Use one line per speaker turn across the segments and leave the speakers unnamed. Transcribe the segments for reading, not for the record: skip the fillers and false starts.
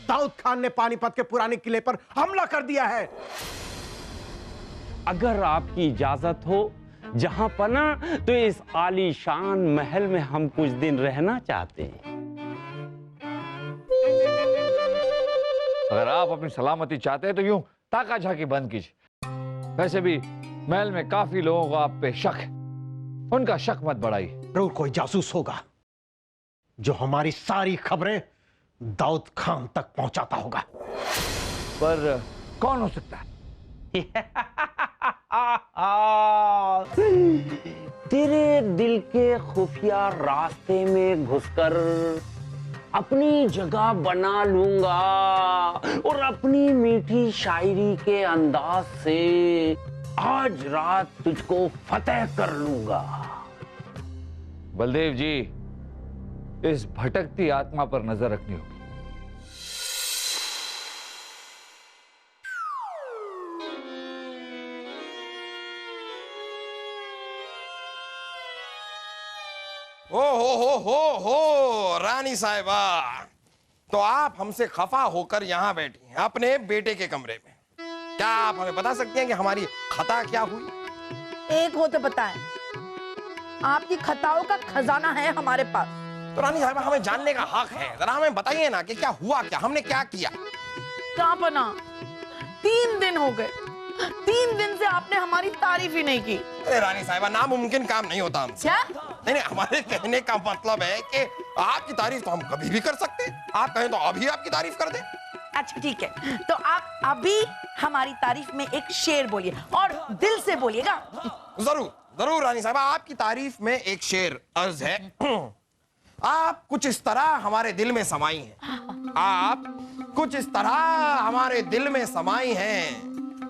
दाऊद खान ने पानीपत के पुराने किले पर हमला कर दिया है।
अगर आपकी इजाजत हो जहां पना, तो इस आलीशान महल में हम कुछ दिन रहना चाहते हैं।
अगर आप अपनी सलामती चाहते हैं तो यूं ताका झाकी बंद कीजिए। वैसे भी महल में काफी लोगों को आप पे शक है, उनका शक मत बढ़ाइए।
जरूर कोई जासूस होगा जो हमारी सारी खबरें दाऊद खान तक पहुंचाता होगा।
पर कौन हो सकता है?
तेरे दिल के खुफिया रास्ते में घुसकर अपनी जगह बना लूंगा और अपनी मीठी शायरी के अंदाज से आज रात तुझको फतेह कर लूंगा।
बलदेव जी, इस भटकती आत्मा पर नजर रखनी होगी।
हो रानी साहिबा, तो आप हमसे खफा होकर यहाँ बैठी हैं अपने बेटे के कमरे में। क्या आप हमें बता सकती हैं कि हमारी खता क्या हुई?
एक हो तो बताएं। आपकी खताओं का खजाना है हमारे पास।
तो रानी साहिबा, हमें जानने का हक है, जरा हमें बताइए ना कि क्या हुआ, क्या हमने क्या किया?
कहाँ बना? 3 दिन हो गए, 3 दिन से आपने हमारी तारीफ ही नहीं की।
अरे रानी साहिबा, नामुमकिन काम नहीं होता हमसे।
क्या?
नहीं, हमारे कहने का मतलब है कि आपकी तारीफ तो हम कभी भी कर सकते हैं। आप कहें तो अभी आपकी तारीफ कर दें।
अच्छा ठीक है, तो आप अभी हमारी तारीफ में एक शेर बोलिए और दिल से बोलिएगा।
जरूर जरूर रानी साहिबा, आपकी तारीफ में एक शेर अर्ज है। आप कुछ इस तरह हमारे दिल में समाई हैं, आप कुछ इस तरह हमारे दिल में समाई हैं,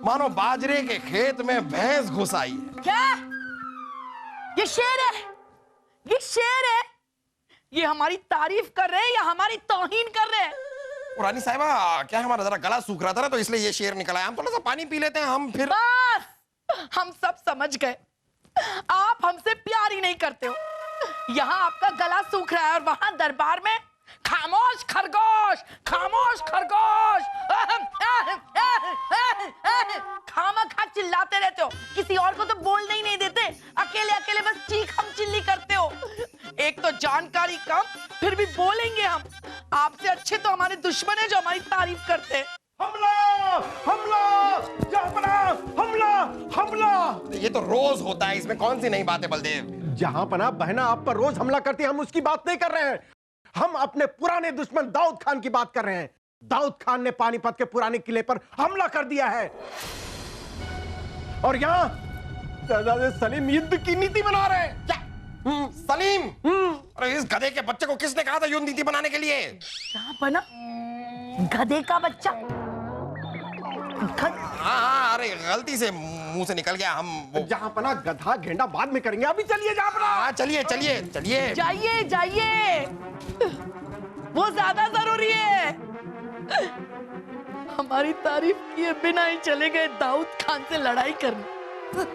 मानो बाजरे के खेत में भैंस घुस आई है।
क्या ये शेर है? ये शेर है? ये हमारी तारीफ कर रहे हैं या हमारी तौहीन कर रहे हैं?
रानी साहिबा, क्या हमारा जरा गला सूख रहा था ना, तो इसलिए ये शेर निकला है। हम थोड़ा सा पानी पी लेते हैं, हम फिर।
बस हम सब समझ गए, आप हमसे प्यार ही नहीं करते हो। यहाँ आपका गला सूख रहा है और वहां दरबार में खामोश खरगोश, खामोश खरगोश खामखा चिल्लाते रहते हो। किसी और को तो बोलने ही नहीं देते, अकेले अकेले बस चीख हम चिल्ली करते हो। एक तो जानकारी कम, फिर भी बोलेंगे हम। आपसे अच्छे तो हमारे दुश्मन है जो हमारी तारीफ करते हैं।
हमला! हमला! जहांपना! हमला! हमला!
ये तो रोज होता है, इसमें कौन सी नई बात है बलदेव?
जहांपना बहना आप पर रोज हमला करती है, हम उसकी बात नहीं कर रहे हैं। हम अपने पुराने दुश्मन दाऊद खान की बात कर रहे हैं। दाऊद खान ने पानीपत के पुराने किले पर हमला कर दिया है और यहाँ शहजादे सलीम युद्ध की नीति बना रहे हैं।
क्या? सलीम? अरे इस गधे के बच्चे को किसने कहा था युद्ध नीति बनाने के लिए?
क्या बना? गधे का बच्चा?
हाँ, अरे गलती से मुंह से निकल गया। हम
जहांपना गधा घेंडा बाद में करेंगे, अभी चलिए जहांपना।
हाँ, चलिए चलिए चलिए।
जाइए जाइए, वो ज्यादा जरूरी है। हमारी तारीफ किए बिना ही चले गए दाऊद खान से लड़ाई करने।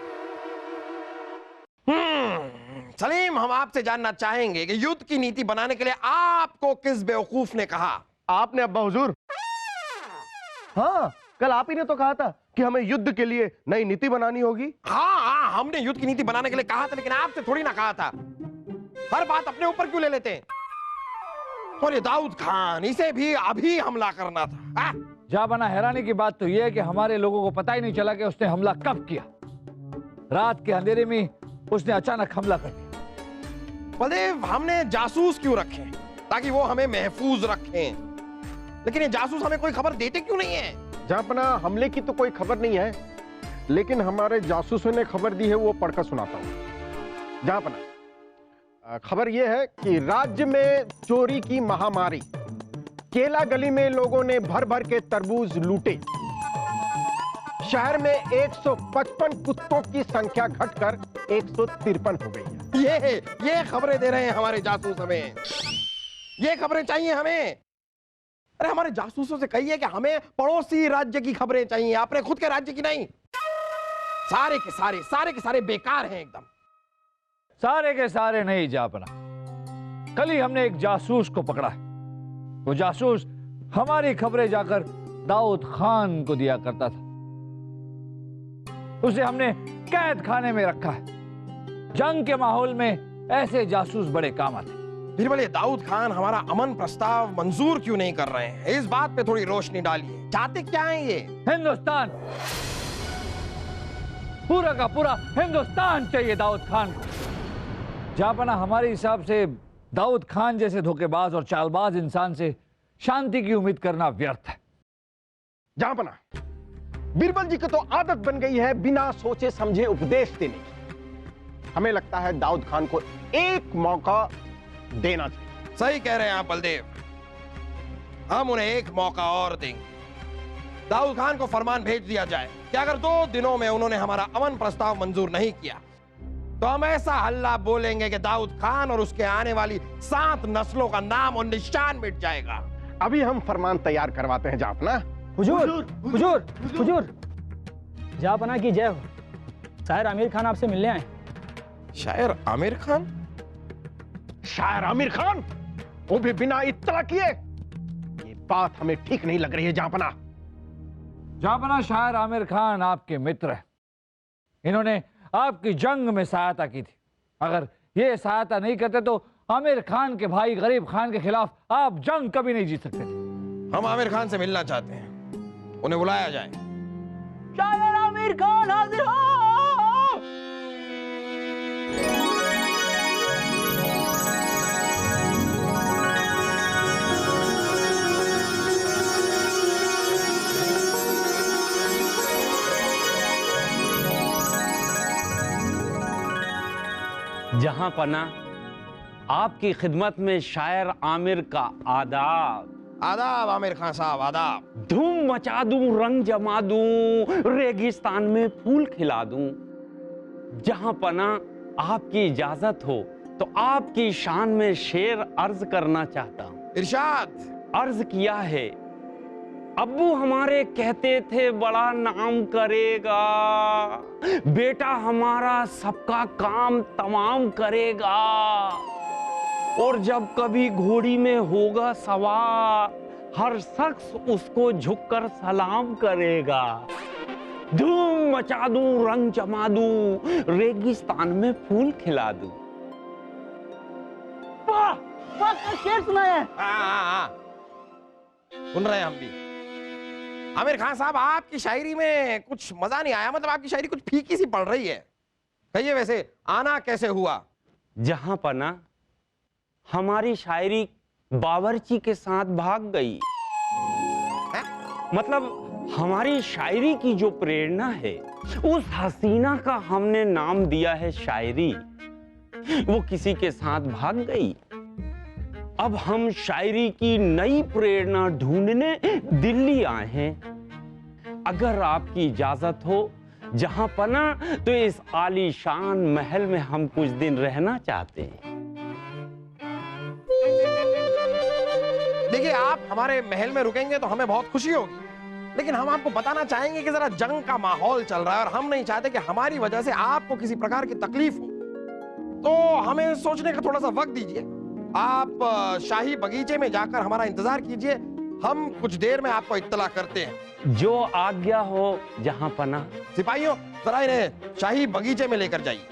सलीम, हम आपसे जानना चाहेंगे कि युद्ध की नीति बनाने के लिए आपको किस बेवकूफ ने कहा?
आपने अब्बा हुजूर। हाँ, कल आप ही ने तो कहा था कि हमें युद्ध के लिए नई नीति बनानी होगी।
हाँ, हमने युद्ध की नीति बनाने के लिए कहा था, लेकिन आपसे थोड़ी ना कहा था। हर बात अपने ऊपर क्यों ले लेते हैं? और ये दाऊद खान, इसे भी अभी हमला करना था।
जहां बना हैरानी की बात तो यह है कि हमारे लोगों को पता ही नहीं चला कि उसने हमला कब किया। रात के अंधेरे में उसने अचानक हमला कर दिया।
बलदेव, हमने जासूस क्यों रखे? ताकि वो हमें महफूज रखें। लेकिन ये जासूस हमें कोई खबर देते क्यों नहीं है?
जहांपना हमले की तो कोई खबर नहीं है, लेकिन हमारे जासूसों ने खबर दी है, वो पढ़कर सुनाता हूं। जहांपना खबर यह है कि राज्य में चोरी की महामारी, केला गली में लोगों ने भर भर के तरबूज लूटे, शहर में 155 कुत्तों की संख्या घटकर 153 हो गई है।
ये खबरें दे रहे हैं हमारे जासूस हमें। ये खबरें चाहिए हमें। अरे हमारे जासूसों से कहिए कि हमें पड़ोसी राज्य की खबरें चाहिए, अपने खुद के राज्य की नहीं। सारे के सारे बेकार हैं एकदम।
सारे के सारे नहीं जा बना, कल ही हमने एक जासूस को पकड़ा है। वो जासूस हमारी खबरें जाकर दाऊद खान को दिया करता था। उसे हमने कैद खाने में रखा है। जंग के माहौल में ऐसे जासूस बड़े काम आते।
बीरबल, ये दाऊद खान हमारा अमन प्रस्ताव मंजूर क्यों नहीं कर रहे हैं? इस बात पे थोड़ी रोशनी डालिए। चाहते क्या हैं ये?
हिंदुस्तान, पूरा का पूरा हिंदुस्तान चाहिए दाऊद खान को। जापना, हमारे हिसाब से दाऊद खान जैसे धोखेबाज और चालबाज इंसान से शांति की उम्मीद करना व्यर्थ है।
जहांपना, बीरबल जी की तो आदत बन गई है बिना सोचे समझे उपदेश देने की। हमें लगता है दाऊद खान को एक मौका देना चाहिए।
सही कह रहे हैं आप बलदेव, हम उन्हें एक मौका और देंगे। दाऊद खान को फरमान भेज दिया जाए कि अगर 2 दिनों में उन्होंने हमारा अमन प्रस्ताव मंजूर नहीं किया तो हम ऐसा हल्ला बोलेंगे कि दाऊद खान और उसके आने वाली 7 नस्लों का नाम और निशान मिट जाएगा।
अभी हम फरमान तैयार करवाते हैं जहांपना।
हुजूर, हुजूर, हुजूर, जहांपना की जय हो। शायर आमिर खान आपसे मिलने आए।
शायर आमिर खान?
शायर आमिर खान, वो भी बिना इत्तला किए? ये बात हमें ठीक नहीं लग रही है जहांपना।
जहांपना, शायर आमिर खान आपके मित्र हैं। इन्होंने आपकी जंग में सहायता की थी। अगर ये सहायता नहीं करते तो आमिर खान के भाई गरीब खान के खिलाफ आप जंग कभी नहीं जीत सकते थे।
हम आमिर खान से मिलना चाहते हैं, उन्हें बुलाया जाए।
शायर आमिर खान हाजिर हो।
जहां पना, आपकी खिदमत में शायर आमिर का आदाब।
आदाब आमिर खान साहब, आदाब।
धूम मचा दूं, रंग जमा दूं, रेगिस्तान में फूल खिला दूं। जहां पना, आपकी इजाजत हो तो आपकी शान में शेर अर्ज करना चाहता हूं।
इरशाद।
अर्ज किया है, अब्बू हमारे कहते थे बड़ा नाम करेगा, बेटा हमारा सबका काम तमाम करेगा, और जब कभी घोड़ी में होगा सवार हर शख्स उसको झुककर सलाम करेगा। धूम मचा दूं, रंग जमा दूं, रेगिस्तान में फूल खिला दूं।
वाह, वाह, क्या शेर सुनाया है।
हाँ, सुन रहे हैं हम भी। आमिर खान साहब, आपकी शायरी में कुछ मजा नहीं आया। मतलब आपकी शायरी कुछ फीकी सी पड़ रही है। कहिए, वैसे आना कैसे हुआ?
जहां पना, हमारी शायरी बावर्ची के साथ भाग गई। मतलब हमारी शायरी की जो प्रेरणा है, उस हसीना का हमने नाम दिया है शायरी, वो किसी के साथ भाग गई। अब हम शायरी की नई प्रेरणा ढूंढने दिल्ली आए हैं। अगर आपकी इजाजत हो जहां पना, तो इस आलीशान महल में हम कुछ दिन रहना चाहते हैं।
देखिए, आप हमारे महल में रुकेंगे तो हमें बहुत खुशी होगी, लेकिन हम आपको बताना चाहेंगे कि जरा जंग का माहौल चल रहा है और हम नहीं चाहते कि हमारी वजह से आपको किसी प्रकार की तकलीफ हो। तो हमें सोचने का थोड़ा सा वक्त दीजिए। आप शाही बगीचे में जाकर हमारा इंतजार कीजिए, हम कुछ देर में आपको इत्तला करते हैं।
जो आज्ञा हो जहां पना।
सिपाहियों, जरा इन्हें शाही बगीचे में लेकर जाइए।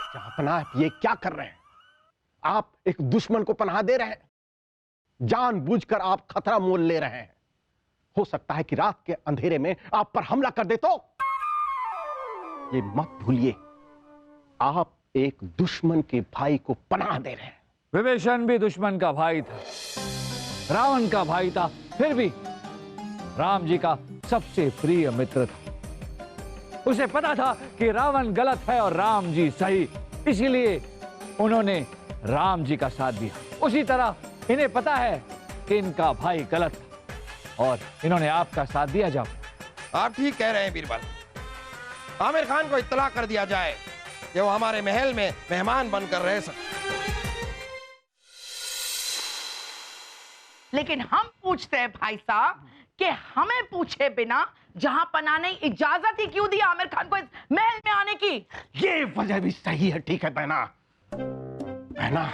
जहांपना, आप ये क्या कर रहे हैं? आप एक दुश्मन को पनाह दे रहे हैं। जानबूझकर आप खतरा मोल ले रहे हैं। हो सकता है कि रात के अंधेरे में आप पर हमला कर दे तो। ये मत भूलिए, आप एक दुश्मन के भाई को पनाह दे रहे हैं।
विभीषण भी दुश्मन का भाई था, रावण का भाई था, फिर भी राम जी का सबसे प्रिय मित्र था। उसे पता था कि रावण गलत है और राम जी सही, इसीलिए उन्होंने राम जी का साथ दिया। उसी तरह इन्हें पता है कि इनका भाई गलत था और इन्होंने आपका साथ दिया। जाओ।
आप ठीक कह रहे हैं बीरबल। आमिर खान को इत्तला कर दिया जाए कि वो हमारे महल में मेहमान बनकर रह सकते।
लेकिन हम पूछते हैं भाई साहब कि हमें पूछे बिना जहां पनाह ने इजाजत ही क्यों दी आमिर खान को इस महल में आने की?
ये वजह भी सही है। ठीक है बहना, बहना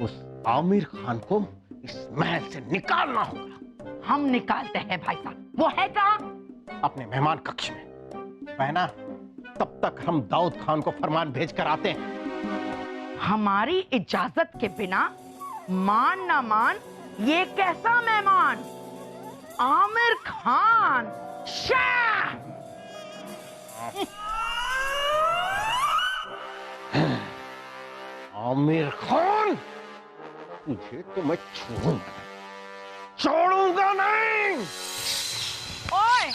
उस आमिर खान को इस महल से निकालना होगा।
हम निकालते हैं भाई साहब। वो है कहाँ?
अपने मेहमान कक्ष में। बहना तब तक हम दाऊद खान को फरमान भेज कर आते हैं।
हमारी इजाजत के बिना मान ना मान, ये कैसा मेहमान? आमिर खान शाह!
आमिर खान, तुझे तो मैं छोड़ूंगा नहीं।
ओए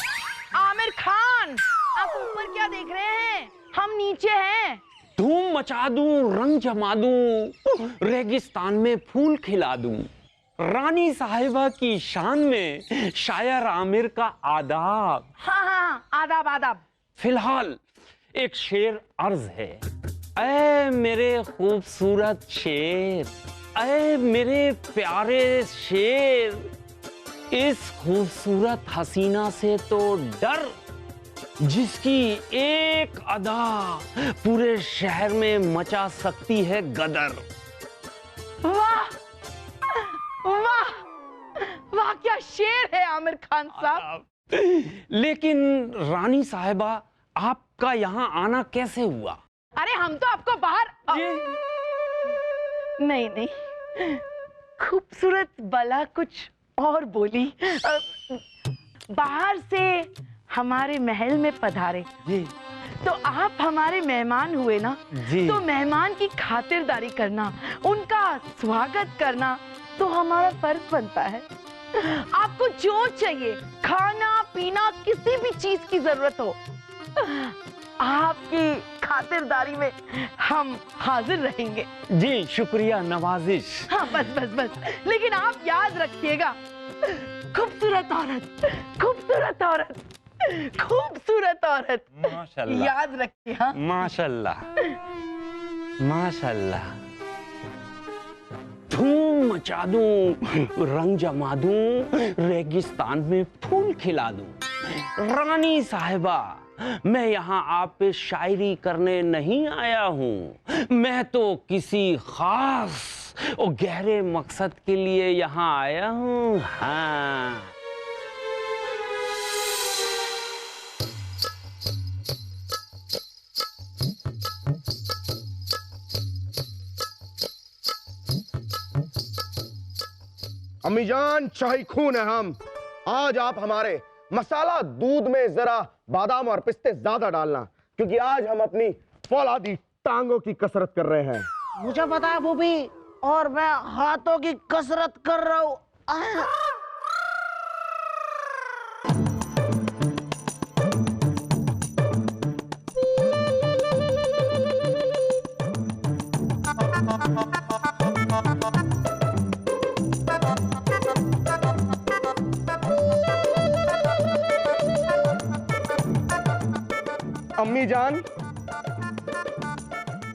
आमिर खान, आप ऊपर क्या देख रहे हैं? हम नीचे हैं।
धूम मचा दूं, रंग जमा दूं, रेगिस्तान में फूल खिला दूं। रानी साहिबा की शान में शायर आमिर का आदाब।
हाँ, आदाब आदाब।
फिलहाल एक शेर अर्ज है। ऐ मेरे खूबसूरत शेर, ऐ मेरे प्यारे शेर, इस खूबसूरत हसीना से तो डर, जिसकी एक अदा पूरे शहर में मचा सकती है गदर।
वाह वाह वाह, क्या शेर है आमिर खान साहब।
लेकिन रानी साहिबा, आपका यहाँ आना कैसे हुआ?
अरे हम तो आपको बाहर नहीं नहीं, खूबसूरत बला कुछ और बोली। बाहर से हमारे महल में पधारे
जी।
तो आप हमारे मेहमान हुए ना
जी।
तो मेहमान की खातिरदारी करना, उनका स्वागत करना तो हमारा फर्ज बनता है। आपको जो चाहिए, खाना पीना, किसी भी चीज की जरूरत हो, आपकी खातिरदारी में हम हाजिर रहेंगे।
जी शुक्रिया, नवाजिश।
हाँ बस बस बस, लेकिन आप याद रखिएगा, खूबसूरत औरत, खूबसूरत औरत, खूबसूरत औरत,
माशाल्लाह,
याद रखिए। हाँ
माशाल्लाह, माशाल्लाह। धूम मचा दूं, रंग जमा दूं, रेगिस्तान में फूल खिला दूं। रानी साहिबा, मैं यहाँ आप पे शायरी करने नहीं आया हूँ, मैं तो किसी खास और गहरे मकसद के लिए यहाँ आया हूँ। हाँ।
अम्मी जान, शाही खून है हम। आज आप हमारे मसाला दूध में जरा बादाम और पिस्ते ज्यादा डालना, क्योंकि आज हम अपनी फौलादी टांगों की कसरत कर रहे हैं।
मुझे पता है बूबी, और मैं हाथों की कसरत कर रहा हूँ।
अम्मी जान,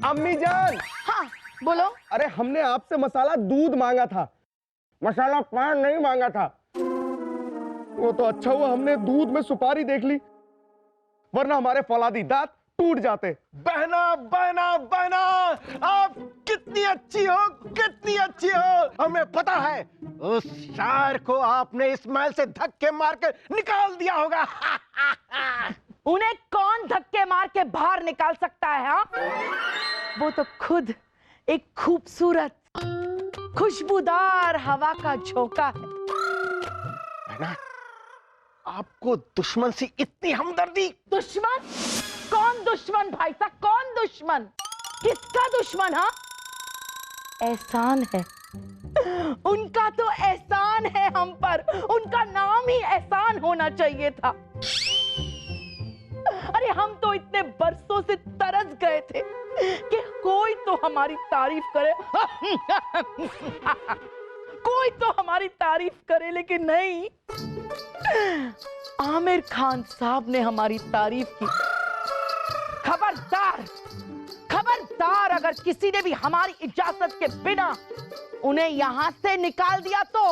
अम्मी जान।
हाँ बोलो।
अरे हमने आपसे मसाला दूध मांगा था, मसाला पान नहीं मांगा था। वो तो अच्छा हुआ हमने दूध में सुपारी देख ली, वरना हमारे फौलादी दांत टूट जाते। बहना बहना बहना, आप कितनी अच्छी हो, कितनी अच्छी हो। हमें पता है उस शायर को आपने इस महल से धक्के मार के निकाल दिया होगा।
उन्हें कौन धक्के मार के बाहर निकाल सकता है? हाँ, वो तो खुद एक खूबसूरत खुशबूदार हवा का झोंका है।
बहना, आपको दुश्मन से इतनी हमदर्दी?
दुश्मन? कौन दुश्मन भाई साहब, कौन दुश्मन? किसका दुश्मन? हाँ, एहसान है उनका, तो एहसान है हम पर। उनका नाम ही एहसान होना चाहिए था। अरे हम तो इतने बरसों से तरस गए थे कि कोई तो हमारी तारीफ करे, कोई तो हमारी तारीफ करे, लेकिन नहीं, आमिर खान साहब ने हमारी तारीफ की। खबरदार, खबरदार, अगर किसी ने भी हमारी इजाजत के बिना उन्हें यहां से निकाल दिया तो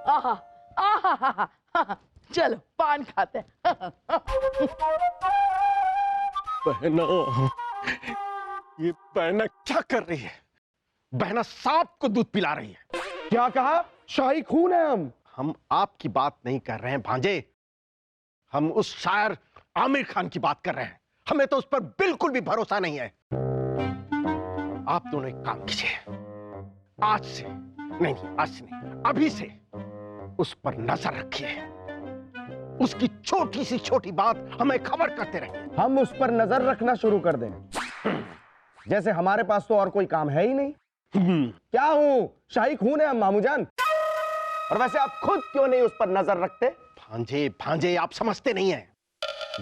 आहा, आहा, आहा, आहा, चलो पान खाते हैं।
बहना, ये बहना क्या कर रही है? बहना सांप को दूध पिला रही है। क्या कहा? शाही खून है हम आपकी बात नहीं कर रहे हैं भांजे, हम उस शायर आमिर खान की बात कर रहे हैं। हमें तो उस पर बिल्कुल भी भरोसा नहीं है। आप दोनों एक काम कीजिए, आज से नहीं, आज से नहीं, अभी से उस पर नजर रखिए। उसकी छोटी सी छोटी बात हमें खबर करते रहिए।
हम उस पर नजर रखना शुरू कर दें, जैसे हमारे पास तो और कोई काम है ही नहीं। क्या हूं? शाही खून है हम मामूजान। और वैसे आप खुद क्यों नहीं उस पर नजर रखते?
भांजे भांजे, आप समझते नहीं हैं।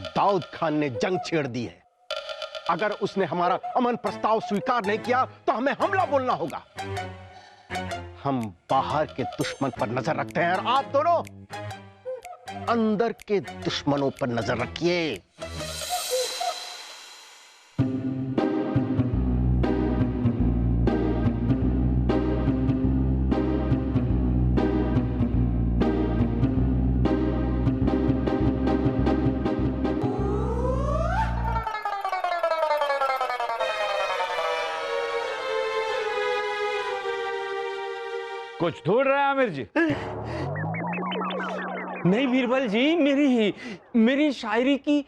दाऊद खान ने जंग छेड़ दी है। अगर उसने हमारा अमन प्रस्ताव स्वीकार नहीं किया तो हमें हमला बोलना होगा। हम बाहर के दुश्मन पर नजर रखते हैं और आप दोनों अंदर के दुश्मनों पर नजर रखिए।
कुछ ढूंढ रहे हैं आमिर जी?
नहीं बीरबल जी, मेरी शायरी की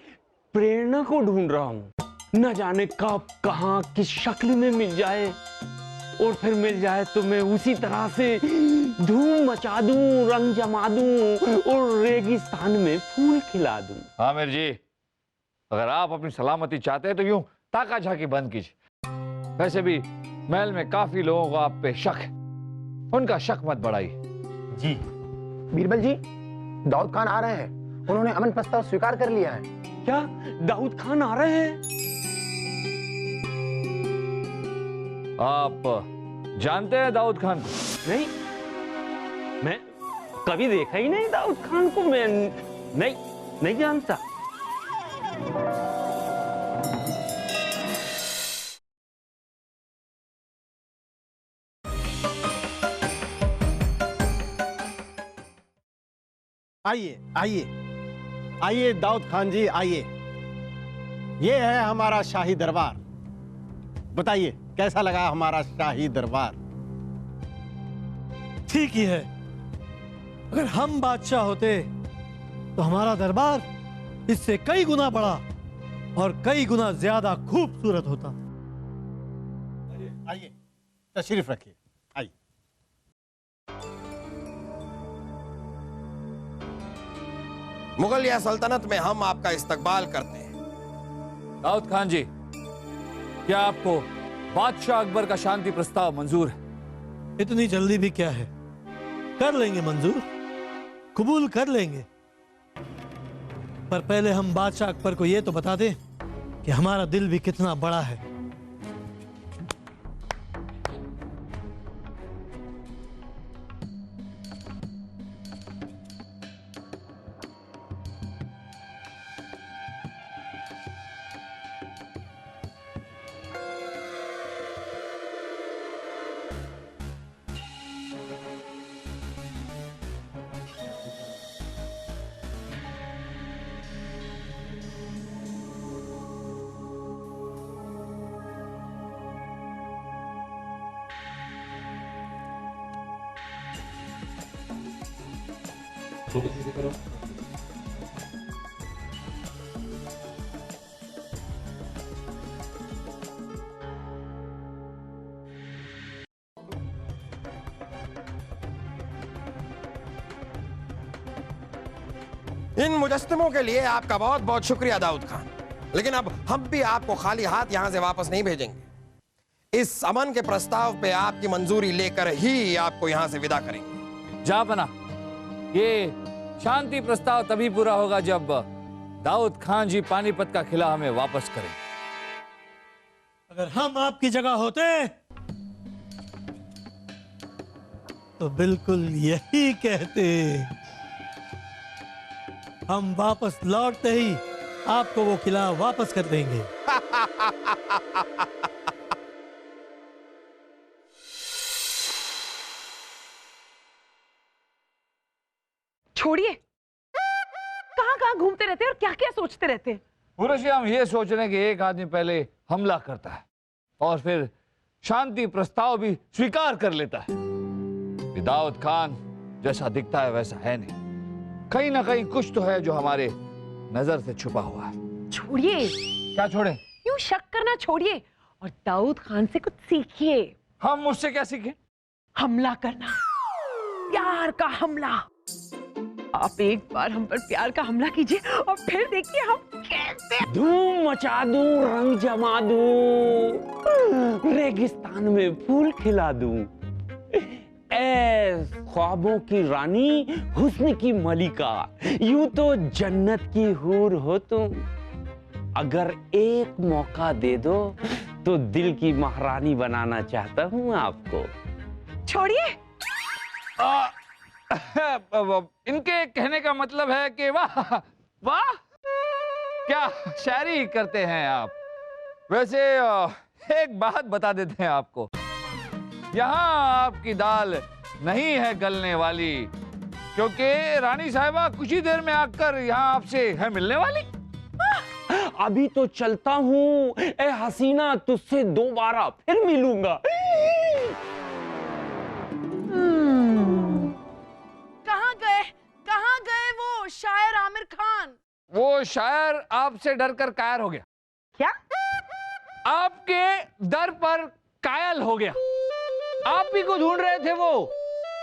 प्रेरणा को ढूंढ रहा हूँ। न जाने कब कहाँ किस शक्ल में मिल जाए, और फिर मिल जाए तो मैं उसी तरह से धूम मचा दूं, रंग जमा दूं और रेगिस्तान में फूल खिला दूं।
आमिर जी, अगर आप अपनी सलामती चाहते हैं तो यूं ताका झाकी बंद कीजिए। वैसे भी महल में काफी लोगों को आप पे शक है, उनका शक मत बढ़ाइए।
जी
बीरबल जी, दाऊद खान आ रहे हैं। उन्होंने अमन प्रस्ताव स्वीकार कर लिया है।
क्या दाऊद खान आ रहे हैं?
आप जानते हैं दाऊद खान को?
नहीं, मैं कभी देखा ही नहीं दाऊद खान को। मैं नहीं जानता।
आइए आइए आइए दाऊद खान जी, आइए। ये है हमारा शाही दरबार। बताइए कैसा लगा हमारा शाही दरबार?
ठीक ही है। अगर हम बादशाह होते तो हमारा दरबार इससे कई गुना बड़ा और कई गुना ज्यादा खूबसूरत होता।
आइए तशरीफ रखिए, आइए।
मुगलिया सल्तनत में हम आपका इस्तकबाल करते हैं।
दाऊद खान जी, क्या आपको बादशाह अकबर का शांति प्रस्ताव मंजूर है?
इतनी जल्दी भी क्या है, कर लेंगे मंजूर, कबूल कर लेंगे। पर पहले हम बादशाह अकबर को यह तो बता दें कि हमारा दिल भी कितना बड़ा है।
इन मुजस्समों के लिए आपका बहुत बहुत शुक्रिया दाऊद खान, लेकिन अब हम भी आपको खाली हाथ यहां से वापस नहीं भेजेंगे। इस अमन के प्रस्ताव पे आपकी मंजूरी लेकर ही आपको यहां से विदा करेंगे।
जहांपना, ये शांति प्रस्ताव तभी पूरा होगा जब दाऊद खान जी पानीपत का किला हमें वापस करें।
अगर हम आपकी जगह होते तो बिल्कुल यही कहते। हम वापस लौटते ही आपको वो किला वापस कर देंगे।
छोड़िए,
कहाँ कहाँ घूमते रहते और क्या क्या सोचते रहते?
उर्वशी, हम ये सोच रहे हैं कि एक आदमी पहले हमला करता है और फिर शांति प्रस्ताव भी स्वीकार कर लेता है। ये दाऊद खान जैसा दिखता है वैसा है नहीं, कहीं ना कहीं कुछ तो है जो हमारे नजर से छुपा हुआ है।
छोड़िए,
क्या छोड़े?
यूं शक करना छोड़िए और दाऊद खान से कुछ सीखिए।
हम मुझसे क्या सीखे?
हमला करना, प्यार का हमला। आप एक बार हम पर प्यार का हमला कीजिए और फिर देखिए हम कैसे
धूम मचा दूं, रंग जमा दूं, रेगिस्तान में फूल खिला दूं। ऐ ख्वाबों की रानी, हुस्न की मलिका, यूं तो जन्नत की हूर हो तुम। अगर एक मौका दे दो तो दिल की महारानी बनाना चाहता हूं आपको।
छोड़िए।
इनके कहने का मतलब है कि वाह वाह, क्या शायरी करते हैं आप। वैसे एक बात बता देते हैं आपको, यहाँ आपकी दाल नहीं है गलने वाली, क्योंकि रानी साहिबा कुछ ही देर में आकर यहाँ आपसे है मिलने वाली।
अभी तो चलता हूँ ए हसीना, तुझसे दोबारा फिर मिलूंगा।
कहाँ गए वो शायर आमिर खान?
वो शायर आपसे डरकर कायर हो गया।
क्या?
आपके दर पर कायल हो गया। आप ही को ढूंढ रहे थे वो।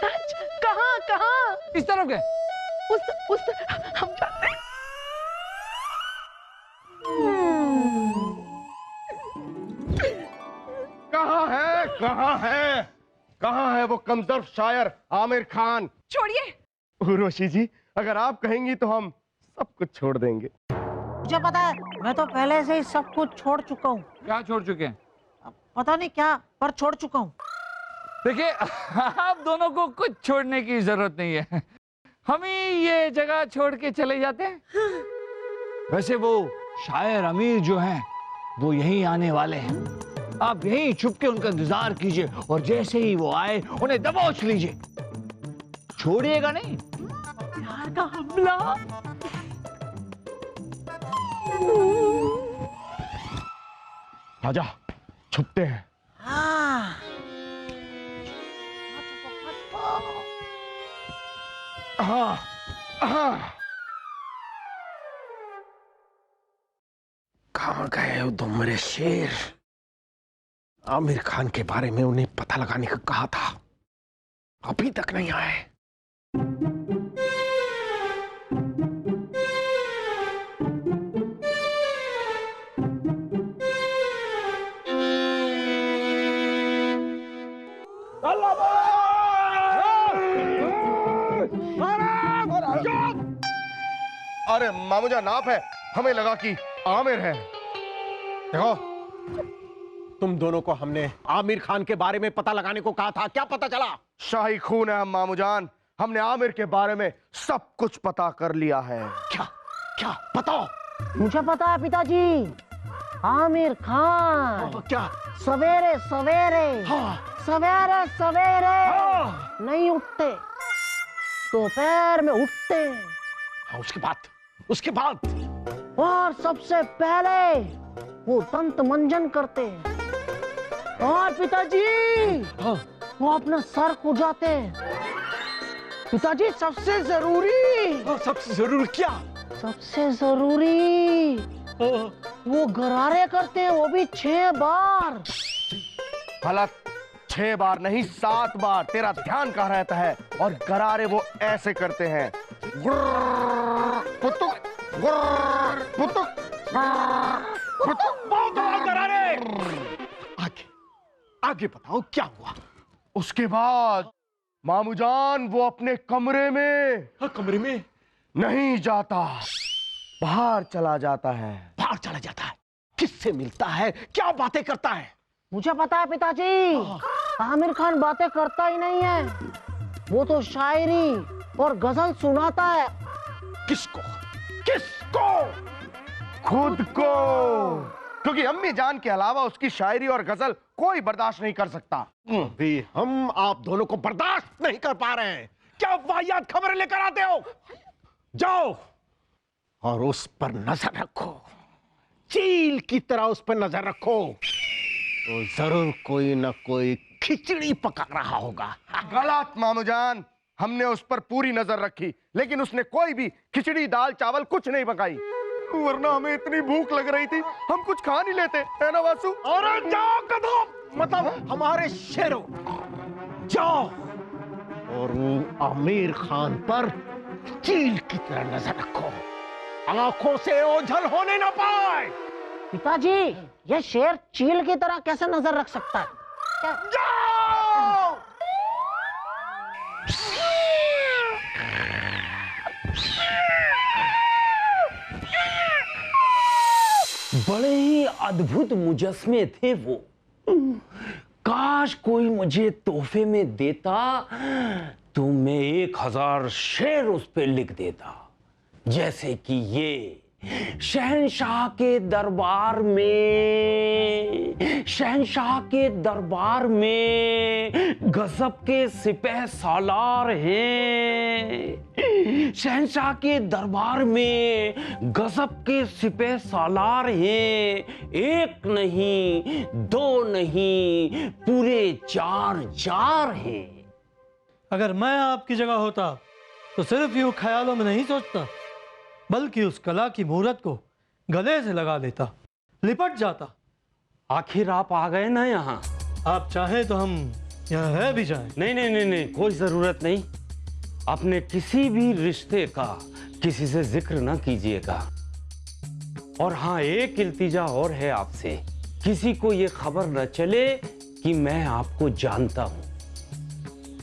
सच? कहाँ कहाँ?
इस तरफ गए।
उस हम जानते हैं।
कहाँ है वो कमजोर शायर आमिर खान?
छोड़िए।
उर्वशी जी, अगर आप कहेंगी तो हम सब कुछ छोड़ देंगे।
मुझे पता है, मैं तो पहले से ही सब कुछ छोड़ चुका हूँ।
क्या छोड़ चुके हैं?
पता नहीं क्या, पर छोड़ चुका हूँ।
देखिए, आप दोनों को कुछ छोड़ने की जरूरत नहीं है, हम ही ये जगह छोड़ के चले जाते हैं। वैसे वो शायर अमीर जो हैं, वो यहीं आने वाले हैं। आप यहीं छुप के उनका इंतजार कीजिए और जैसे ही वो आए उन्हें दबोच लीजिए, छोड़िएगा नहीं।
प्यार का हमला।
आजा, छुपते हैं।
हाँ।
हाँ, हाँ। कहाँ गए वो तुम मेरे शेर? आमिर खान के बारे में उन्हें पता लगाने का कहा था, अभी तक नहीं आए। अरे मामूजान, आप है, हमें लगा कि आमिर है। देखो, तुम दोनों को हमने आमिर खान के बारे में पता लगाने को कहा था, क्या पता चला? शाही खून है हम मामूजान, हमने आमिर के बारे में सब कुछ पता कर लिया है। क्या क्या बताओ?
मुझे पता है पिताजी, आमिर खान
क्या?
सवेरे सवेरे सवेरे सवेरे नहीं उठते, दोपहर में उठते।
हाँ, उसके बाद
और सबसे पहले वो दंत मंजन करते हैं और पिताजी वो अपना सर खुजाते हैं। पिताजी सबसे जरूरी
क्या?
सबसे जरूरी वो गरारे करते हैं, वो भी 6 बार।
गलत, 6 बार नहीं 7 बार। तेरा ध्यान कहाँ रहता है? और गरारे वो ऐसे करते हैं, पुतुक पुतुक पुतुक, बहुत गरारे। आगे बताओ क्या हुआ? उसके बाद मामूजान वो अपने कमरे में नहीं जाता, बाहर चला जाता है। बाहर चला जाता है? किससे मिलता है, क्या बातें करता है?
मुझे पता है पिताजी, आमिर खान बातें करता ही नहीं है, वो तो शायरी और गजल सुनाता है।
किसको? खुद को, क्योंकि अम्मी जान के अलावा उसकी शायरी और गजल कोई बर्दाश्त नहीं कर सकता। भी हम आप दोनों को बर्दाश्त नहीं कर पा रहे हैं। क्या वाहियात खबर लेकर आते हो? जाओ और उस पर नजर रखो, चील की तरह उस पर नजर रखो, तो जरूर कोई ना कोई खिचड़ी पका रहा होगा।
गलत मामूजान, हमने उस पर पूरी नजर रखी, लेकिन उसने कोई भी खिचड़ी दाल चावल कुछ नहीं पकाई, वरना हमें इतनी भूख लग रही थी हम कुछ खा नहीं लेते, है ना वासु?
और जाओ कदम, मतलब हमारे शेरों, जाओ और वो आमिर खान पर चील की तरह नजर रखो, आंखों से ओझल होने ना पाए।
पिताजी, ये शेर चील की तरह कैसे नजर रख सकता है?
जाओ।
बड़े ही अद्भुत मुजस्मे थे वो। काश कोई मुझे तोहफे में देता तो मैं 1000 शेर उस पे लिख देता, जैसे कि ये शहंशाह के दरबार में गजब के सिपह सालार हैं, शहंशाह के दरबार में गजब के सिपह सालार हैं, एक नहीं दो नहीं पूरे 4 हैं।
अगर मैं आपकी जगह होता तो सिर्फ यूं ख्यालों में नहीं सोचता, बल्कि उस कला की मूरत को गले से लगा लेता, लिपट जाता।
आखिर आप आ गए ना यहाँ।
आप चाहें तो हम यहाँ रह भी जाएं।
नहीं, कोई जरूरत नहीं। अपने किसी भी रिश्ते का किसी से जिक्र ना कीजिएगा। और हाँ, एक इल्तिजा और है आपसे, किसी को ये खबर न चले कि मैं आपको जानता हूं,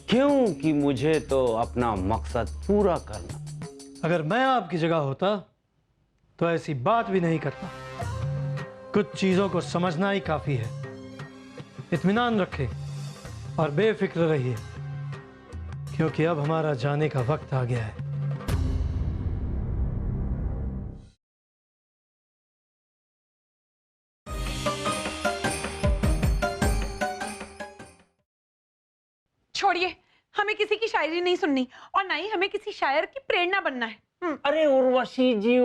क्योंकि मुझे तो अपना मकसद पूरा करना।
अगर मैं आपकी जगह होता तो ऐसी बात भी नहीं करता। कुछ चीजों को समझना ही काफी है। इत्मीनान रखें और बेफिक्र रहिए, क्योंकि अब हमारा जाने का वक्त आ गया है।
छोड़िए, हमें किसी की शायरी नहीं सुननी और ना ही हमें किसी शायर की प्रेरणा बनना है।
अरे उर्वशी जी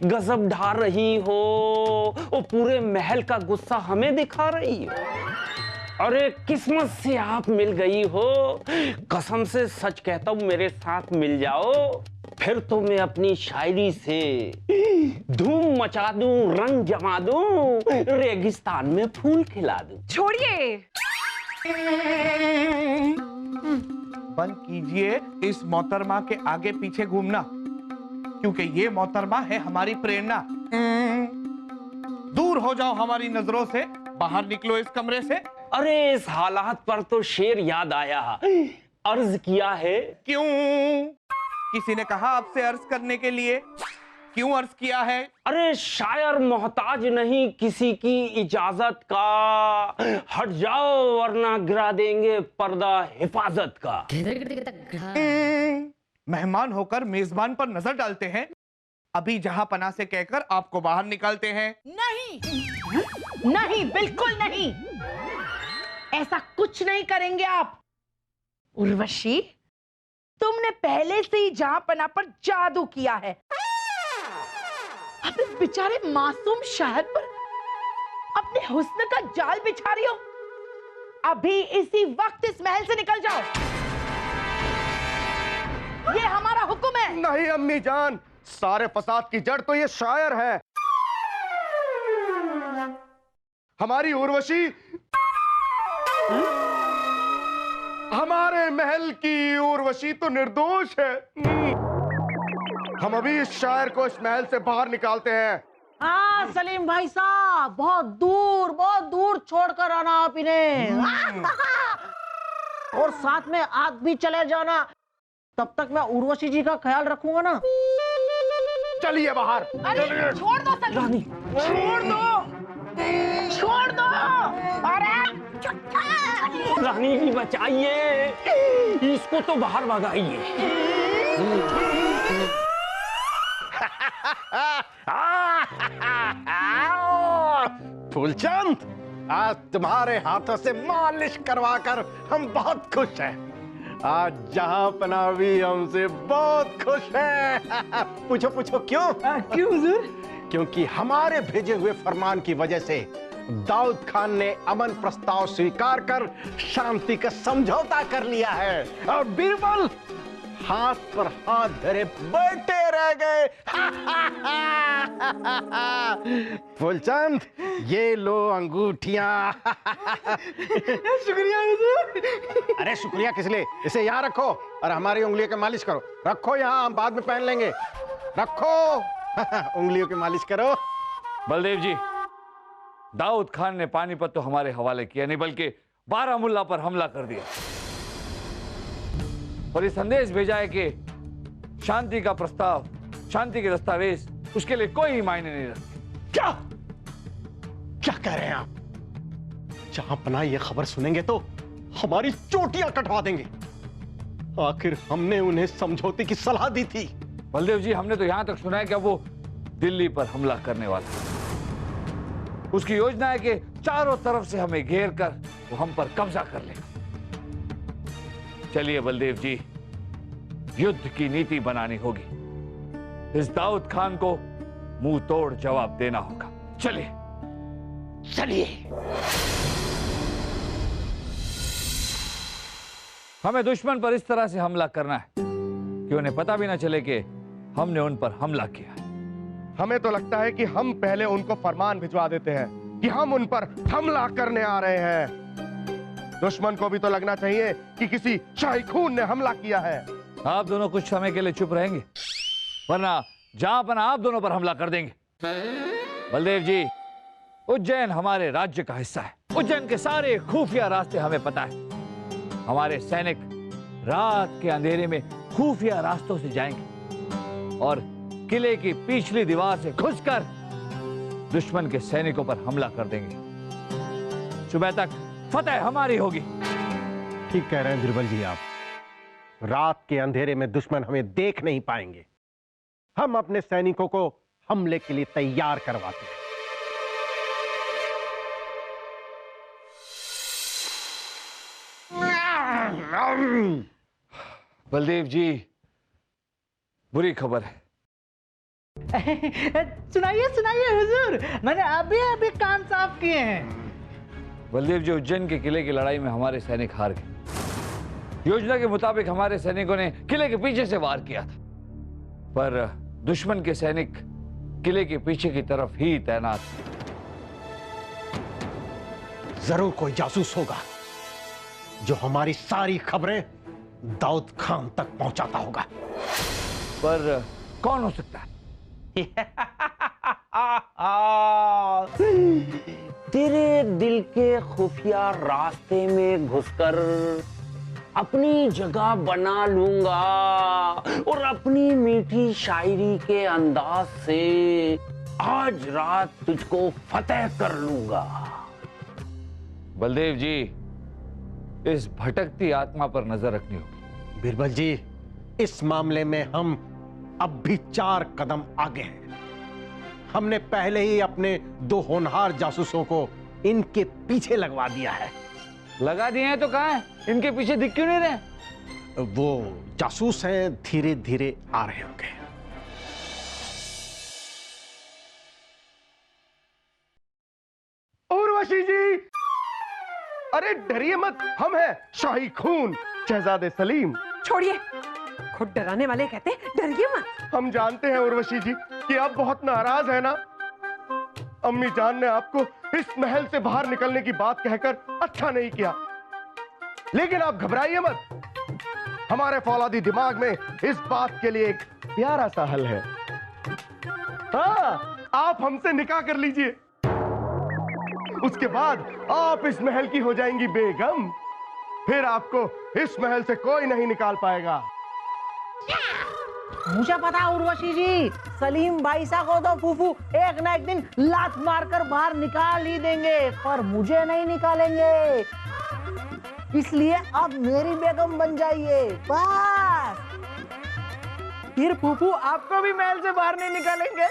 गजब ढा रही हो, वो पूरे महल का गुस्सा हमें दिखा रही हो। अरे किस्मत से आप मिल गई हो, कसम से सच कहता हूं, मेरे साथ मिल जाओ, फिर तो मैं अपनी शायरी से धूम मचा दूं, रंग जमा दूं, रेगिस्तान में फूल खिला दूं।
छोड़िए,
बंद कीजिए इस मोहतरमा के आगे पीछे घूमना, क्योंकि ये मोहतरमा है हमारी प्रेरणा। दूर हो जाओ हमारी नजरों से, बाहर निकलो इस कमरे से।
अरे इस हालात पर तो शेर याद आया, अर्ज किया है।
क्यों? किसी ने कहा आपसे अर्ज करने के लिए? क्यों अर्ज किया है?
अरे शायर मोहताज नहीं किसी की इजाजत का, हट जाओ वरना गिरा देंगे पर्दा हिफाजत का।
मेहमान होकर मेजबान पर नजर डालते हैं, अभी जहां पना से कहकर आपको बाहर निकालते हैं।
नहीं, बिल्कुल नहीं, ऐसा कुछ नहीं करेंगे आप। उर्वशी, तुमने पहले से ही जहां पना पर जादू किया है, अब इस बेचारे मासूम शायर पर अपने हुस्न का जाल बिछा रही हो। अभी इसी वक्त इस महल से निकल जाओ, ये हमारा हुक्म है।
नहीं अम्मी जान, सारे फसाद की जड़ तो ये शायर है। हमारी उर्वशी हमारे महल की उर्वशी तो निर्दोष है। हम अभी इस शायर को इस महल से बाहर निकालते हैं।
हाँ सलीम भाई साहब, बहुत दूर छोड़कर आना आप इन्हें। और साथ में आप भी चले जाना, तब तक मैं उर्वशी जी का ख्याल रखूंगा ना।
चलिए बाहर।
अरे छोड़ दो सलीम, छोड़ दो। अरे
रानी जी बचाइए, इसको तो बाहर भगाइए।
फूलचंद, आज तुम्हारे हाथों से मालिश करवाकर हम बहुत खुश हैं। आज जहां पना भी हमसे बहुत खुश है। पूछो पूछो क्यों?
क्यों हुजूर?
क्योंकि हमारे भेजे हुए फरमान की वजह से दाऊद खान ने अमन प्रस्ताव स्वीकार कर शांति का समझौता कर लिया है और बीरबल हाथ पर हाथ धरे बैठे रह गए। फूलचंद, ये लो अंगूठियां।
शुक्रिया हुजूर।
अरे शुक्रिया किस लिए? इसे यहाँ रखो और हमारी उंगलियों की मालिश करो। रखो यहाँ, हम बाद में पहन लेंगे। रखो। उंगलियों की मालिश करो।
बलदेव जी, दाऊद खान ने पानीपत तो हमारे हवाले किया नहीं, बल्कि बारामुल्ला पर हमला कर दिया और ये संदेश भेजा है कि शांति का प्रस्ताव, शांति के दस्तावेज उसके लिए कोई मायने नहीं रखते।
क्या क्या कह रहे हैं आप? जहां पना ये खबर सुनेंगे तो हमारी चोटियां कटवा देंगे। आखिर हमने उन्हें समझौते की सलाह दी थी।
बलदेव जी, हमने तो यहां तक सुना है कि अब वो दिल्ली पर हमला करने वाला है। उसकी योजना है कि चारों तरफ से हमें घेर कर वो हम पर कब्जा कर लेगा। चलिए बलदेव जी, युद्ध की नीति बनानी होगी। इस दाऊद खान को मुंह तोड़ जवाब देना होगा। चलिए
चलिए।
हमें दुश्मन पर इस तरह से हमला करना है कि उन्हें पता भी ना चले कि हमने उन पर हमला किया।
हमें तो लगता है कि हम पहले उनको फरमान भिजवा देते हैं कि हम उन पर हमला करने आ रहे हैं। दुश्मन को भी तो लगना चाहिए कि किसी शाही खून ने हमला किया है।
आप दोनों कुछ समय के लिए चुप रहेंगे, वरना जहां पना आप दोनों पर हमला कर देंगे। बलदेव जी, उज्जैन हमारे राज्य का हिस्सा है। उज्जैन के सारे खुफिया रास्ते हमें पता है। हमारे सैनिक रात के अंधेरे में खुफिया रास्तों से जाएंगे और किले की पिछली दीवार से घुसकर दुश्मन के सैनिकों पर हमला कर देंगे। सुबह तक फतेह हमारी होगी।
ठीक कह रहे हैं बीरबल जी आप। रात के अंधेरे में दुश्मन हमें देख नहीं पाएंगे। हम अपने सैनिकों को हमले के लिए तैयार करवाते हैं।
बलदेव जी, बुरी खबर है।
सुनाइए सुनाइए हुजूर, मैंने अभी अभी कान साफ किए हैं।
बलदेव जी, उज्जैन के किले की लड़ाई में हमारे सैनिक हार गए। योजना के मुताबिक हमारे सैनिकों ने किले के पीछे से वार किया था, पर दुश्मन के सैनिक किले के पीछे की तरफ ही तैनात थे।
जरूर कोई जासूस होगा जो हमारी सारी खबरें दाऊद खान तक पहुंचाता होगा।
पर कौन हो सकता है?
तेरे दिल के खुफिया रास्ते में घुसकर अपनी जगह बना लूंगा और अपनी मीठी शायरी के अंदाज से आज रात तुझको फतेह कर लूंगा।
बलदेव जी, इस भटकती आत्मा पर नजर रखनी होगी।
बीरबल जी, इस मामले में हम अब भी 4 कदम आगे हैं। हमने पहले ही अपने 2 होनहार जासूसों को इनके पीछे लगवा दिया है।
लगा दिए हैं तो कहां है? इनके पीछे दिख क्यों नहीं रहे?
वो जासूस हैं, धीरे धीरे आ रहे होंगे।
उर्वशी जी, अरे डरिए मत, हम हैं शाही खून, शहजादे सलीम।
छोड़िए, खुद डराने वाले कहते डरिए मत।
हम जानते हैं उर्वशी जी कि आप बहुत नाराज हैं ना। अम्मी जान ने आपको इस महल से बाहर निकलने की बात कहकर अच्छा नहीं किया, लेकिन आप घबराइए मत। हमारे फौलादी दिमाग में इस बात के लिए एक प्यारा सा हल है। हाँ, आप हमसे निकाह कर लीजिए, उसके बाद आप इस महल की हो जाएंगी बेगम। फिर आपको इस महल से कोई नहीं निकाल पाएगा।
मुझे पता उर्वशी जी, सलीम भाई साहब को तो फूफू एक ना एक दिन लात मारकर बाहर निकाल ही देंगे, पर मुझे नहीं निकालेंगे। इसलिए अब मेरी बेगम बन जाइए बस। फिर फूफू आपको भी महल से बाहर नहीं निकालेंगे।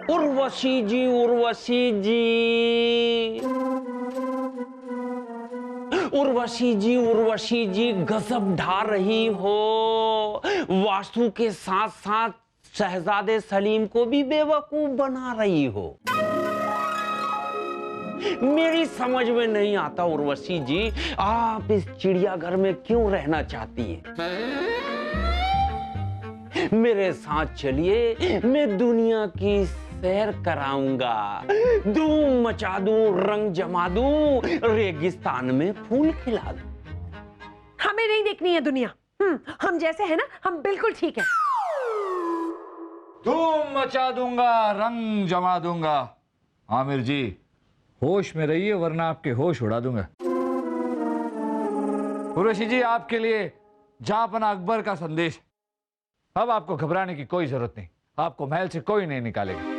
उर्वशी जी, उर्वशी जी, उर्वशी जी गजब ढा रही हो। वासु के साथ साथ शहजादे सलीम को भी बेवकूफ बना रही हो। मेरी समझ में नहीं आता उर्वशी जी, आप इस चिड़ियाघर में क्यों रहना चाहती हैं? मेरे साथ चलिए, मैं दुनिया की सैर कराऊंगा, धूम मचा दूं, रंग जमा दूं, रेगिस्तान में फूल खिला दूं।
हमें नहीं देखनी है दुनिया। हम जैसे हैं ना, हम बिल्कुल ठीक है।
धूम मचा दूंगा, रंग जमा दूंगा। आमिर जी, होश में रहिए वरना आपके होश उड़ा दूंगा। कुरैशी जी, आपके लिए जहांपना अकबर का संदेश। अब आपको घबराने की कोई जरूरत नहीं, आपको महल से कोई नहीं निकालेगा।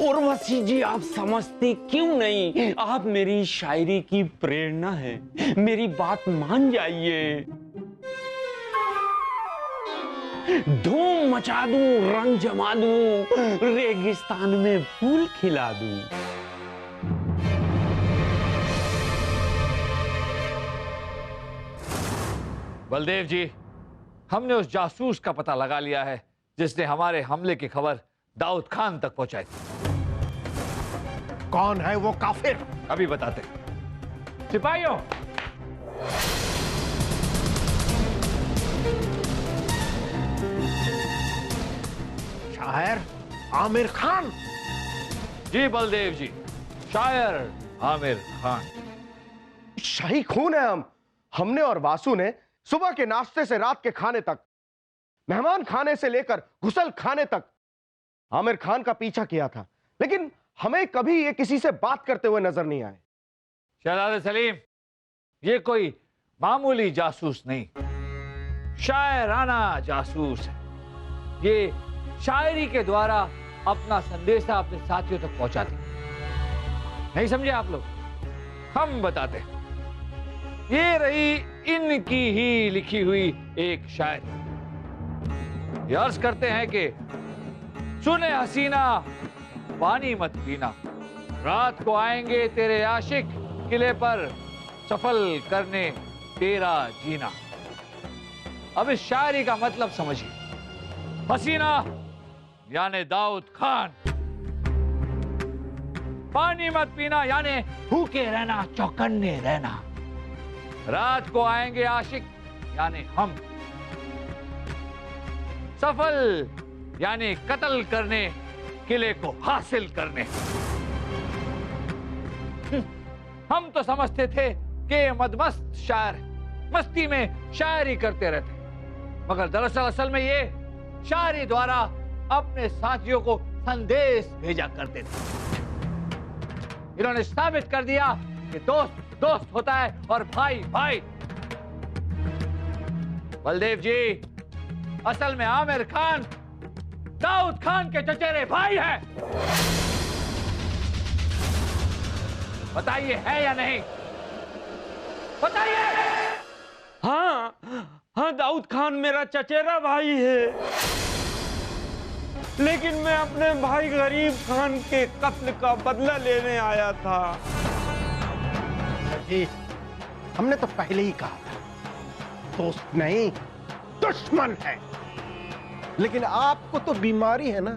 उर्वशी जी, आप समझते क्यों नहीं? आप मेरी शायरी की प्रेरणा है, मेरी बात मान जाइए। धूम मचा दूं, रंग जमा दूं, रेगिस्तान में फूल खिला दूं।
बलदेव जी, हमने उस जासूस का पता लगा लिया है जिसने हमारे हमले की खबर दाऊद खान तक पहुंचाई थी।
कौन है वो काफिर?
अभी बताते। सिपाहियों,
शायर आमिर खान।
जी बलदेव जी, शायर आमिर खान।
शाही खून है हमने और वासु ने सुबह के नाश्ते से रात के खाने तक, मेहमान खाने से लेकर गुसल खाने तक आमिर खान का पीछा किया था, लेकिन हमें कभी ये किसी से बात करते हुए नजर नहीं आए।
शहजादे सलीम, ये कोई मामूली जासूस नहीं, शायराना जासूस है। ये शायरी के द्वारा अपना संदेशा अपने साथियों तक पहुंचाती। नहीं समझे आप लोग? हम बताते हैं। ये रही इनकी ही लिखी हुई एक शायरी। ये अर्ज करते हैं कि सुने हसीना, पानी मत पीना, रात को आएंगे तेरे आशिक किले पर, सफल करने तेरा जीना। अब इस शायरी का मतलब समझिए। हसीना यानी दाऊद खान, पानी मत पीना यानी भूखे रहना, चौकन्ने रहना, रात को आएंगे आशिक यानी हम, सफल यानी कत्ल करने, किले को हासिल करने। हम तो समझते थे कि मदमस्त शायर मस्ती में शायरी करते रहते, मगर दरअसल असल में ये शायरी द्वारा अपने साथियों को संदेश भेजा करते थे। इन्होंने साबित कर दिया कि दोस्त दोस्त होता है और भाई भाई। बलदेव जी, असल में आमिर खान दाऊद खान के चचेरे भाई हैं। बताइए है या नहीं? बताइए।
हाँ हाँ, दाऊद खान मेरा चचेरा भाई है, लेकिन मैं अपने भाई गरीब खान के कत्ल का बदला लेने आया था।
जी, हमने तो पहले ही कहा था, दोस्त नहीं दुश्मन है। लेकिन आपको तो बीमारी है ना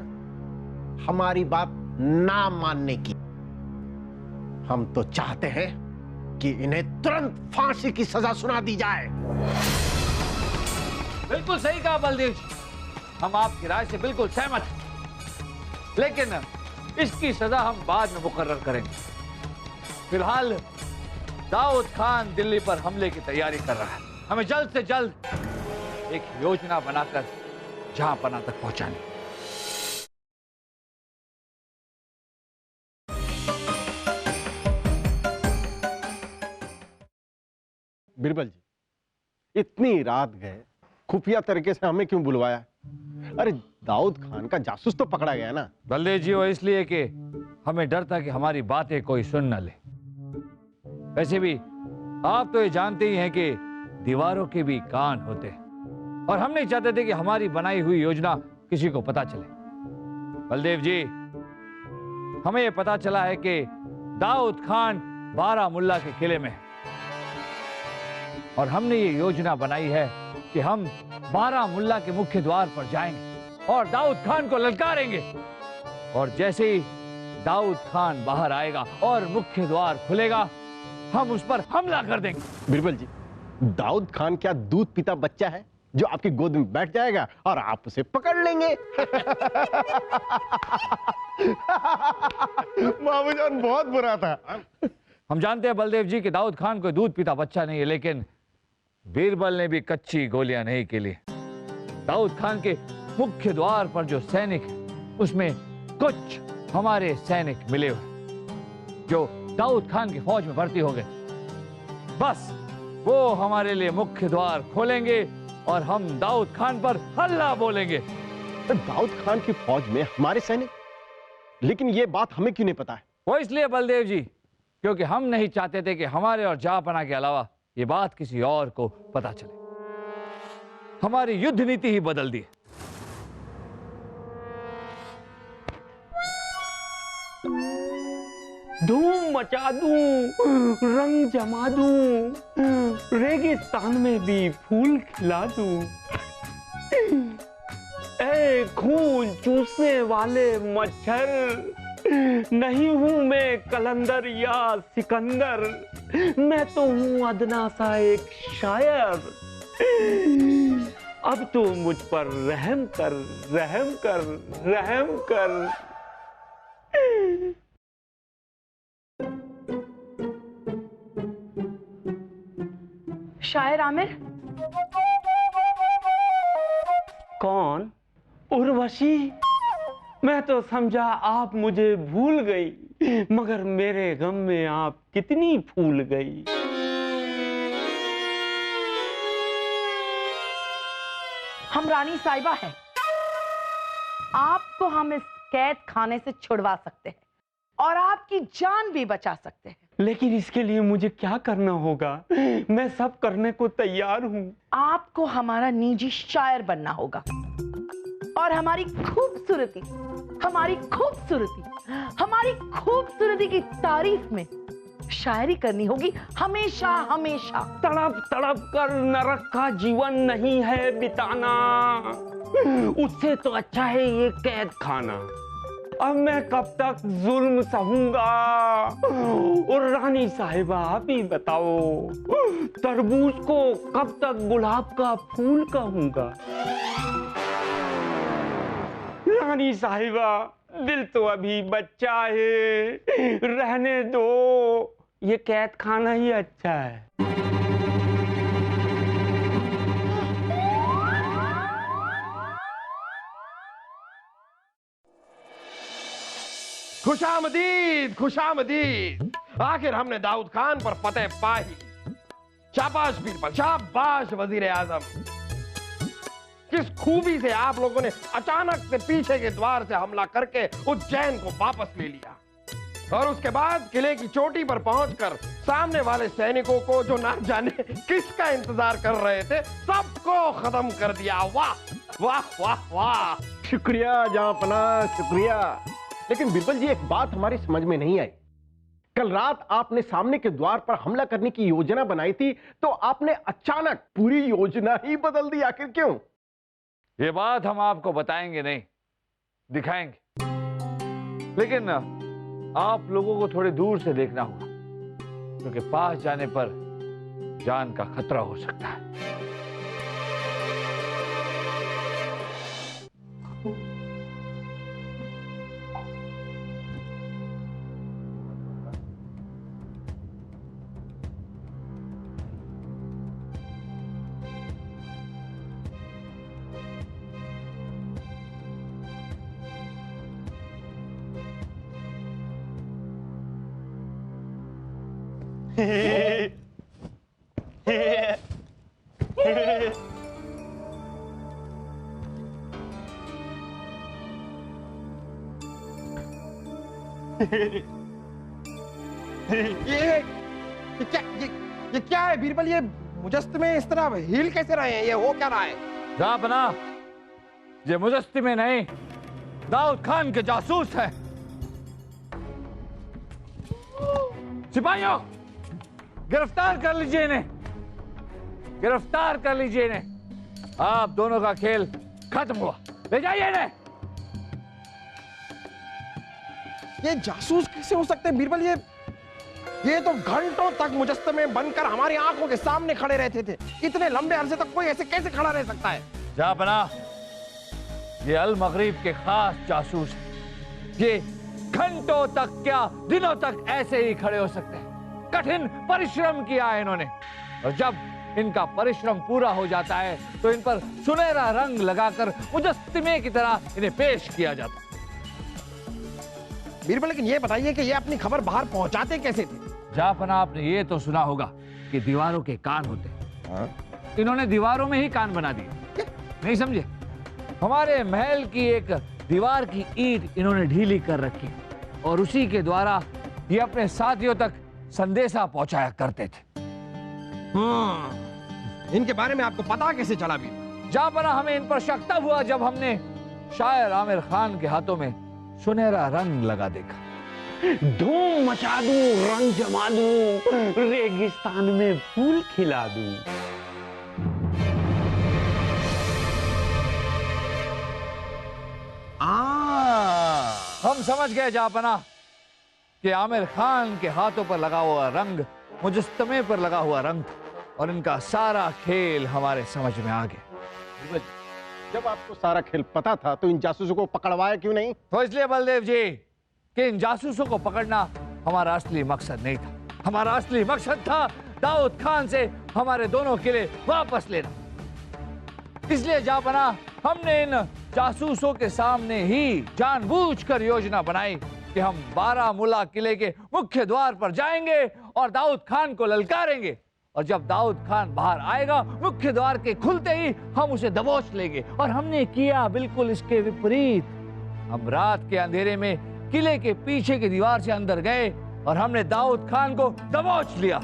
हमारी बात ना मानने की। हम तो चाहते हैं कि इन्हें तुरंत फांसी की सजा सुना दी जाए।
बिल्कुल सही कहा बलदेव जी, हम आपकी राय से बिल्कुल सहमत हैं, लेकिन इसकी सजा हम बाद में मुकर्रर करेंगे। फिलहाल दाऊद खान दिल्ली पर हमले की तैयारी कर रहा है। हमें जल्द से जल्द एक योजना बनाकर जहांपना तक पहुंचानी।
बिरबल जी, इतनी रात गए, खुफिया तरीके से हमें क्यों बुलवाया? अरे दाऊद खान का जासूस तो पकड़ा गया ना।
बलदेव जी, वो इसलिए कि हमें डर था कि हमारी बातें कोई सुन न ले। वैसे भी आप तो ये जानते ही हैं कि दीवारों के भी कान होते हैं, और हम नहीं चाहते थे कि हमारी बनाई हुई योजना किसी को पता चले। बलदेव जी, हमें यह पता चला है कि दाऊद खान बारामुल्ला के किले में, और हमने ये योजना बनाई है कि हम बारामुल्ला के मुख्य द्वार पर जाएंगे और दाऊद खान को ललकारेंगे, और जैसे ही दाऊद खान बाहर आएगा और मुख्य द्वार खुलेगा, हम उस पर हमला कर देंगे।
बिरबल जी, दाऊद खान क्या दूध पीता बच्चा है जो आपकी गोद में बैठ जाएगा और आप उसे पकड़ लेंगे? मामूजान बहुत बुरा था।
हम जानते हैं बलदेव जी कि दाऊद खान कोई दूध पीता बच्चा नहीं है, लेकिन बीरबल ने भी कच्ची गोलियां नहीं खेली। दाऊद खान के मुख्य द्वार पर जो सैनिक है, उसमें कुछ हमारे सैनिक मिले हुए जो दाऊद खान की फौज में भर्ती हो गए। बस वो हमारे लिए मुख्य द्वार खोलेंगे और हम दाऊद खान पर हल्ला बोलेंगे।
दाऊद खान की फौज में हमारे सैनिक? लेकिन ये बात हमें क्यों नहीं पता है?
वो इसलिए बलदेव जी, क्योंकि हम नहीं चाहते थे कि हमारे और जहांपना के अलावा ये बात किसी और को पता चले। हमारी युद्ध नीति ही बदल दी।
धूम मचा दूं, रंग जमा दूं, रेगिस्तान में भी फूल खिला दूं। ए खून चूसने वाले मच्छर, नहीं हूं मैं कलंदर या सिकंदर, मैं तो हूं अदना सा एक शायर। अब तो मुझ पर रहम कर, रहम कर, रहम कर।
शायर आमिर?
कौन? उर्वशी? मैं तो समझा आप मुझे भूल गई, मगर मेरे गम में आप कितनी फूल गई।
हम रानी साहिबा हैं। आपको हम इस कैद खाने से छुड़वा सकते हैं और आपकी जान भी बचा सकते हैं।
लेकिन इसके लिए मुझे क्या करना होगा? मैं सब करने को तैयार हूँ।
आपको हमारा निजी शायर बनना होगा और हमारी खूबसूरती, हमारी खूबसूरती, हमारी खूबसूरती की तारीफ में शायरी करनी होगी हमेशा हमेशा।
तड़प तड़प कर नरक का जीवन नहीं है बिताना, उससे तो अच्छा है ये कैद खाना। अब मैं कब तक जुल्म सहूंगा? और रानी साहिबा आप ही बताओ, तरबूज को कब तक गुलाब का फूल कहूंगा? रानी साहिबा, दिल तो अभी बच्चा है, रहने दो, ये कैद खाना ही अच्छा है।
खुशामदीद, खुशामदीद। आखिर हमने दाऊद खान पर फतेह पा ही ली। शाबाश बीरबल, शाबाश वजीर आजम। किस खूबी से आप लोगों ने अचानक से पीछे के द्वार से हमला करके उज्जैन को वापस ले लिया, और उसके बाद किले की चोटी पर पहुंचकर सामने वाले सैनिकों को जो ना जाने किसका इंतजार कर रहे थे, सबको खत्म कर दिया। वाह वाह वाह वाह।
शुक्रिया जहांपना, शुक्रिया। लेकिन बिरबल जी, एक बात हमारी समझ में नहीं आई। कल रात आपने सामने के द्वार पर हमला करने की योजना बनाई थी, तो आपने अचानक पूरी योजना ही बदल दी, आखिर क्यों?
ये बात हम आपको बताएंगे नहीं, दिखाएंगे। लेकिन आप लोगों को थोड़े दूर से देखना होगा, क्योंकि पास जाने पर जान का खतरा हो सकता है।
ये क्या है बीरबल? ये मुजस्समे इस तरह हिल कैसे रहे हैं? ये हो क्या रहा है?
जहांपना, ये मुजस्समे नहीं, दाऊद खान के जासूस हैं। सिपाहियों, गिरफ्तार कर लीजिए इन्हें, गिरफ्तार कर लीजिए इन्हें। आप दोनों का खेल खत्म हुआ, ले जाइए इन्हें।
ये जासूस कैसे हो सकते हैं बीरबल? ये तो घंटों तक मुजस्समे बनकर हमारी आंखों के सामने खड़े रहते थे। इतने लंबे अरसे तक कोई ऐसे कैसे खड़ा रह सकता है?
जापना, ये अल मगरिब के खास जासूस हैं। ये घंटों तक क्या दिनों तक ऐसे ही खड़े हो सकते हैं। कठिन परिश्रम किया है इन्होंने, और जब इनका परिश्रम पूरा हो जाता है तो इन पर सुनहरा रंग लगाकर मुजस्समे की तरह इन्हें पेश किया जाता है।
बीरबल, लेकिन ये बताइए कि ये अपनी खबर बाहर पहुंचाते कैसे थे?
जापना, आपने ये तो सुना होगा कि दीवारों के कान होते हैं। इन्होंने दीवारों में ही कान बना दिए, नहीं समझे? हमारे महल की एक दीवार की ईंट इन्होंने ढीली कर रखी और उसी के द्वारा ये अपने साथियों तक संदेशा पहुंचाया करते थे।
इनके बारे में आपको पता कैसे चला बीरबल?
जापना, हमें इन पर शक तब हुआ जब हमने शायर आमिर खान के हाथों में सुनहरा रंग लगा देखा।
धूम मचा दूं, रंग जमा दूं, रेगिस्तान में फूल खिला दूं।
हम समझ गए जापना कि आमिर खान के हाथों पर लगा हुआ रंग मुजस्समे पर लगा हुआ रंग था और इनका सारा खेल हमारे समझ में आ गया।
जब आपको सारा खेल पता था तो इन जासूसों को पकड़वाया क्यों नहीं?
तो इसलिए बलदेव जी कि इन जासूसों को पकड़ना हमारा असली मकसद नहीं था। हमारा असली मकसद था दाऊद खान से हमारे दोनों किले वापस लेना। इसलिए जापना, हमने इन जासूसों के सामने ही जानबूझकर योजना बनाई कि हम बारामूला किले के मुख्य द्वार पर जाएंगे और दाऊद खान को ललकारेंगे, और जब दाऊद खान बाहर आएगा मुख्य द्वार के खुलते ही हम उसे दबोच लेंगे। और हमने किया बिल्कुल इसके विपरीत। हम रात के अंधेरे में किले के पीछे की दीवार से अंदर गए और हमने दाऊद खान को दबोच लिया,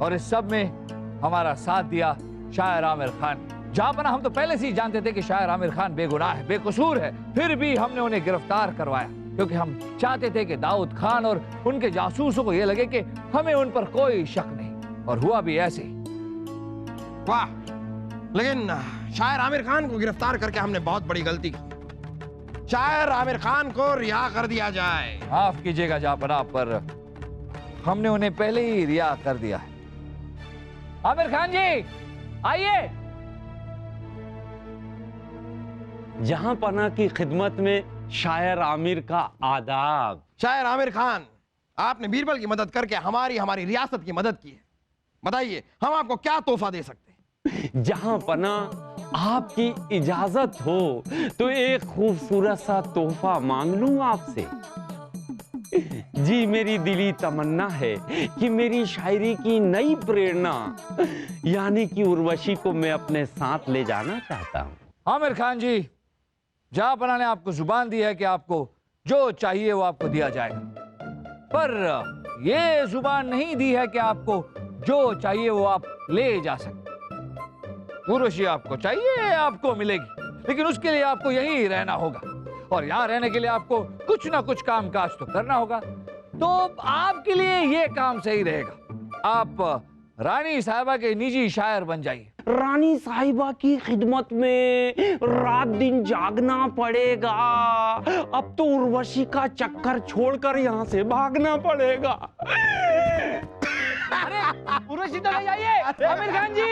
और इस सब में हमारा साथ दिया शायर आमिर खान। जापना, हम तो पहले से ही जानते थे कि शायर आमिर खान बेगुनाह है, बेकसूर है, फिर भी हमने उन्हें गिरफ्तार करवाया क्योंकि हम चाहते थे कि दाऊद खान और उनके जासूसों को यह लगे कि हमें उन पर कोई शक नहीं, और हुआ भी ऐसे ही।
वाह, लेकिन शायर आमिर खान को गिरफ्तार करके हमने बहुत बड़ी गलती की। शायर आमिर खान को रिहा कर दिया जाए।
माफ कीजिएगा जापना, पर हमने उन्हें पहले ही रिहा कर दिया है। आमिर खान जी आइए।
जहां पना की खिदमत में शायर आमिर का आदाब।
शायर आमिर खान, आपने बीरबल की मदद करके हमारी रियासत की मदद की है। बताइए, हम आपको क्या तोहफा दे सकते हैं?
जहां पना आपकी इजाजत हो तो एक खूबसूरत सा तोहफा मांग लूं आपसे। जी, मेरी दिली तमन्ना है कि मेरी शायरी की नई प्रेरणा यानी कि उर्वशी को मैं अपने साथ ले जाना चाहता हूं।
आमिर खान जी, जापना ने आपको जुबान दी है कि आपको जो चाहिए वो आपको दिया जाएगा, पर ये जुबान नहीं दी है कि आपको जो चाहिए वो आप ले जा सकते। उर्वशी आपको चाहिए, आपको मिलेगी, लेकिन उसके लिए आपको यहीं रहना होगा, और यहाँ रहने के लिए आपको कुछ ना कुछ काम काज तो करना होगा। तो आपके लिए ये काम सही रहेगा, आप रानी साहिबा के निजी शायर बन जाइए।
रानी साहिबा की खिदमत में रात दिन जागना पड़ेगा। अब तो उर्वशी का चक्कर छोड़कर यहाँ से भागना पड़ेगा।
अरे उर्वशी तो ले जाइए आमिर खान जी।